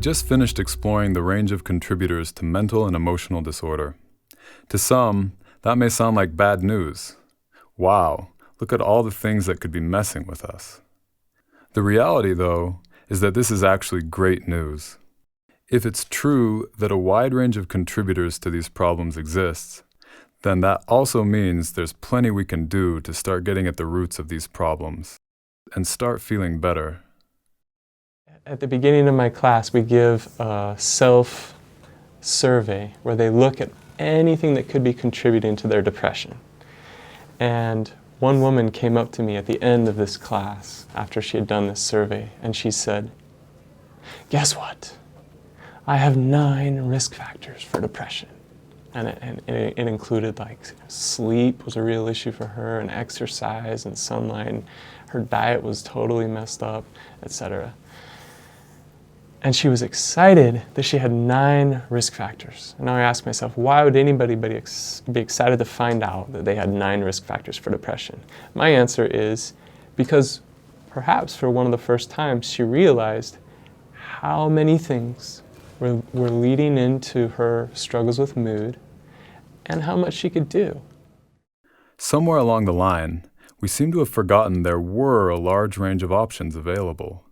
just finished exploring the range of contributors to mental and emotional disorder. To some, that may sound like bad news. Wow, look at all the things that could be messing with us. The reality, though, is that this is actually great news. If it's true that a wide range of contributors to these problems exists, then that also means there's plenty we can do to start getting at the roots of these problems and start feeling better. At the beginning of my class, we give a self-survey where they look at anything that could be contributing to their depression. And one woman came up to me at the end of this class after she had done this survey, and she said, "Guess what? I have 9 risk factors for depression." And it included like sleep was a real issue for her, and exercise and sunlight. Her diet was totally messed up, etc. And she was excited that she had 9 risk factors. And now I ask myself, why would anybody be excited to find out that they had 9 risk factors for depression? My answer is because perhaps for one of the first times she realized how many things were leading into her struggles with mood and how much she could do. Somewhere along the line, we seem to have forgotten there were a large range of options available.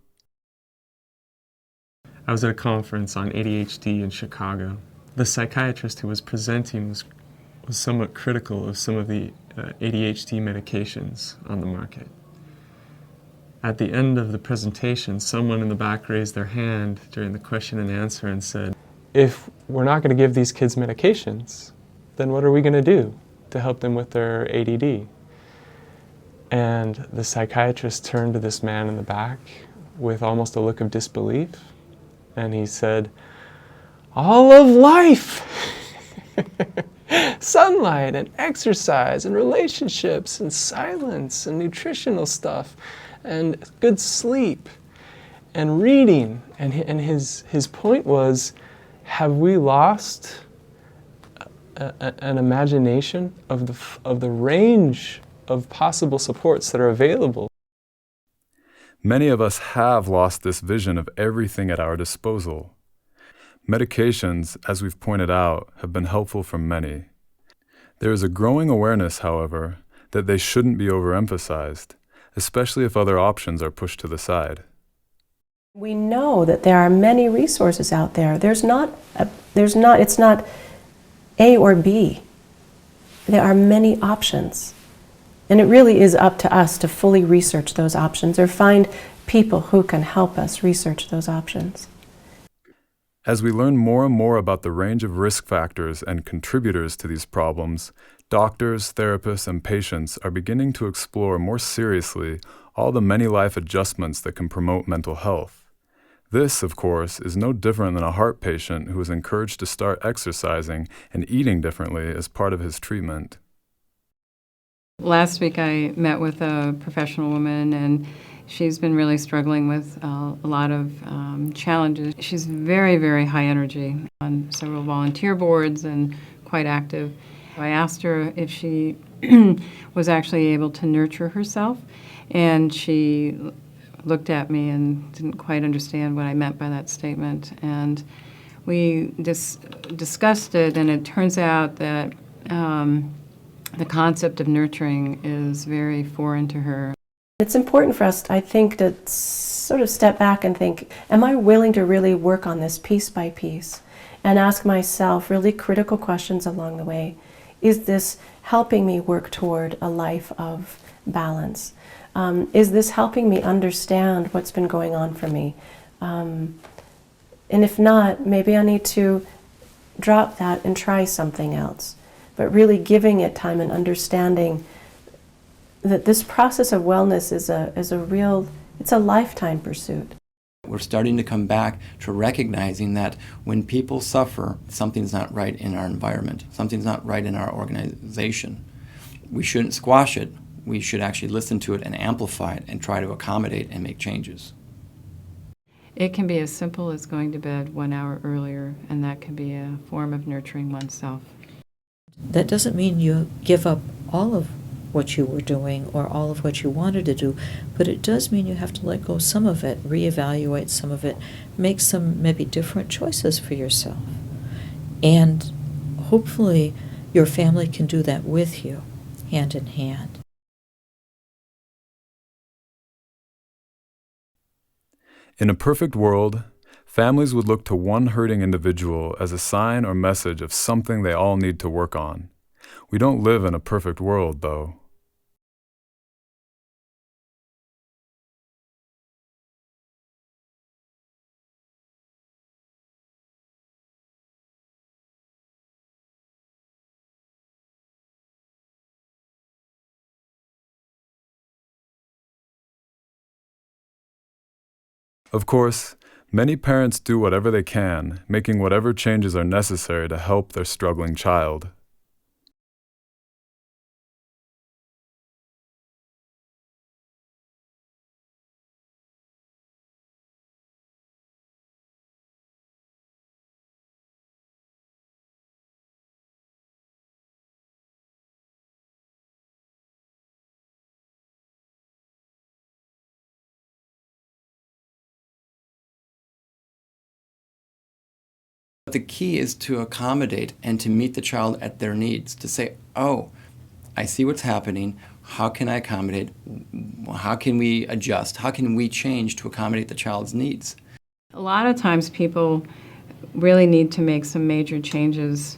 I was at a conference on ADHD in Chicago. The psychiatrist who was presenting was somewhat critical of some of the ADHD medications on the market. At the end of the presentation, someone in the back raised their hand during the question and answer and said, "If we're not going to give these kids medications, then what are we going to do to help them with their ADD?" And the psychiatrist turned to this man in the back with almost a look of disbelief. And he said, "All of life, sunlight and exercise and relationships and silence and nutritional stuff and good sleep and reading." And his point was, have we lost an imagination of the range of possible supports that are available? Many of us have lost this vision of everything at our disposal. Medications, as we've pointed out, have been helpful for many. There is a growing awareness, however, that they shouldn't be overemphasized, especially if other options are pushed to the side. We know that there are many resources out there. It's not A or B. There are many options. And it really is up to us to fully research those options or find people who can help us research those options. As we learn more and more about the range of risk factors and contributors to these problems, doctors, therapists, and patients are beginning to explore more seriously all the many life adjustments that can promote mental health. This, of course, is no different than a heart patient who is encouraged to start exercising and eating differently as part of his treatment. Last week I met with a professional woman, and she's been really struggling with a lot of challenges. She's very, very high energy on several volunteer boards and quite active. I asked her if she was actually able to nurture herself, and she looked at me and didn't quite understand what I meant by that statement. And we discussed it, and it turns out that the concept of nurturing is very foreign to her. It's important for us, I think, to sort of step back and think, am I willing to really work on this piece by piece and ask myself really critical questions along the way? Is this helping me work toward a life of balance? Is this helping me understand what's been going on for me? And if not, maybe I need to drop that and try something else. But really giving it time and understanding that this process of wellness is it's a lifetime pursuit. We're starting to come back to recognizing that when people suffer, something's not right in our environment, something's not right in our organization. We shouldn't squash it. We should actually listen to it and amplify it and try to accommodate and make changes. It can be as simple as going to bed 1 hour earlier, and that can be a form of nurturing oneself. That doesn't mean you give up all of what you were doing or all of what you wanted to do, but it does mean you have to let go some of it, reevaluate some of it, make some maybe different choices for yourself. And hopefully your family can do that with you, hand in hand. In a perfect world, families would look to one hurting individual as a sign or message of something they all need to work on. We don't live in a perfect world, though. Of course, many parents do whatever they can, making whatever changes are necessary to help their struggling child. The key is to accommodate and to meet the child at their needs, to say, oh, I see what's happening. How can I accommodate? How can we adjust? How can we change to accommodate the child's needs? A lot of times people really need to make some major changes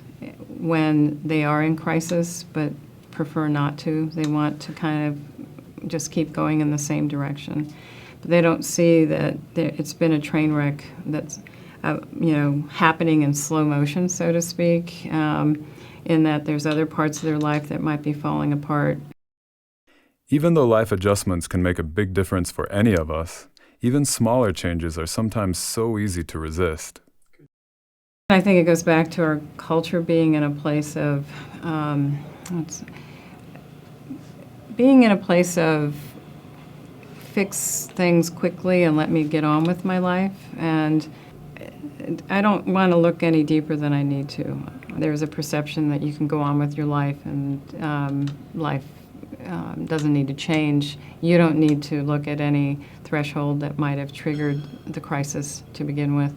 when they are in crisis, but prefer not to. They want to kind of just keep going in the same direction. But they don't see that it's been a train wreck that's happening in slow motion, so to speak, in that there's other parts of their life that might be falling apart. Even though life adjustments can make a big difference for any of us, even smaller changes are sometimes so easy to resist. I think it goes back to our culture being in a place of fix things quickly and let me get on with my life. And I don't want to look any deeper than I need to. There's a perception that you can go on with your life and life doesn't need to change. You don't need to look at any threshold that might have triggered the crisis to begin with.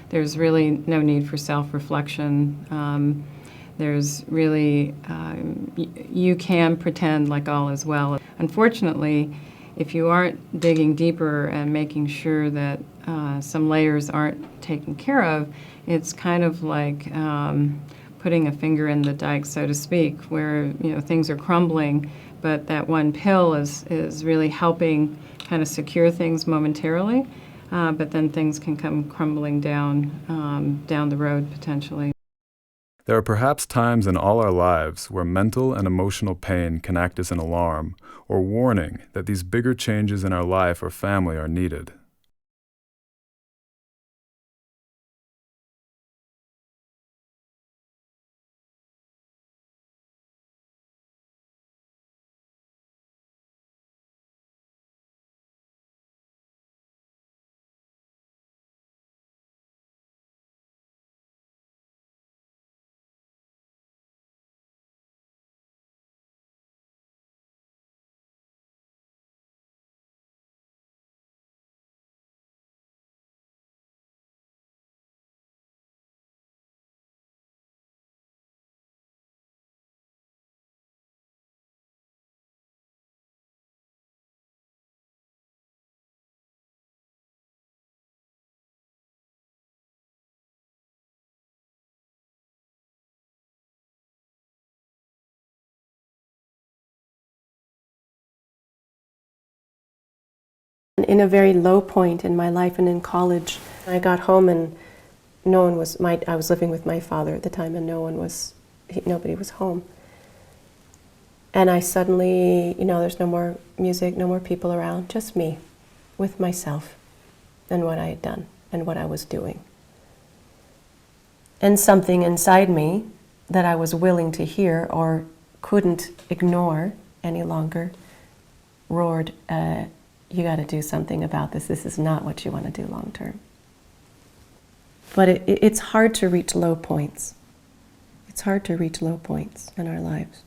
There's really no need for self-reflection. There's really, you can pretend like all is well. Unfortunately, if you aren't digging deeper and making sure that some layers aren't taken care of, it's kind of like putting a finger in the dike, so to speak, where things are crumbling, but that one pill is really helping kind of secure things momentarily, but then things can come crumbling down the road potentially. There are perhaps times in all our lives where mental and emotional pain can act as an alarm or warning that these bigger changes in our life or family are needed. In a very low point in my life and in college, I got home and no one was, I was living with my father at the time and nobody was home. And I suddenly, there's no more music, no more people around, just me with myself and what I had done and what I was doing. And something inside me that I was willing to hear or couldn't ignore any longer roared, you got to do something about this. This is not what you want to do long term. But it's hard to reach low points. It's hard to reach low points in our lives.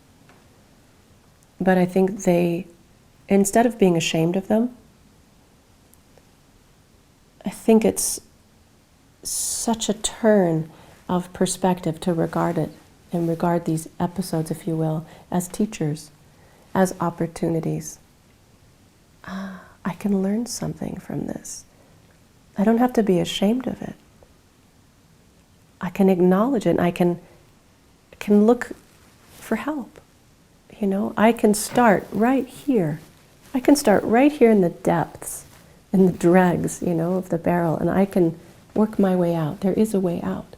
But I think they, instead of being ashamed of them, I think it's such a turn of perspective to regard it and regard these episodes, if you will, as teachers, as opportunities. I can learn something from this. I don't have to be ashamed of it. I can acknowledge it, and I can look for help. You know, I can start right here. I can start right here in the depths, in the dregs, you know, of the barrel, and I can work my way out. There is a way out.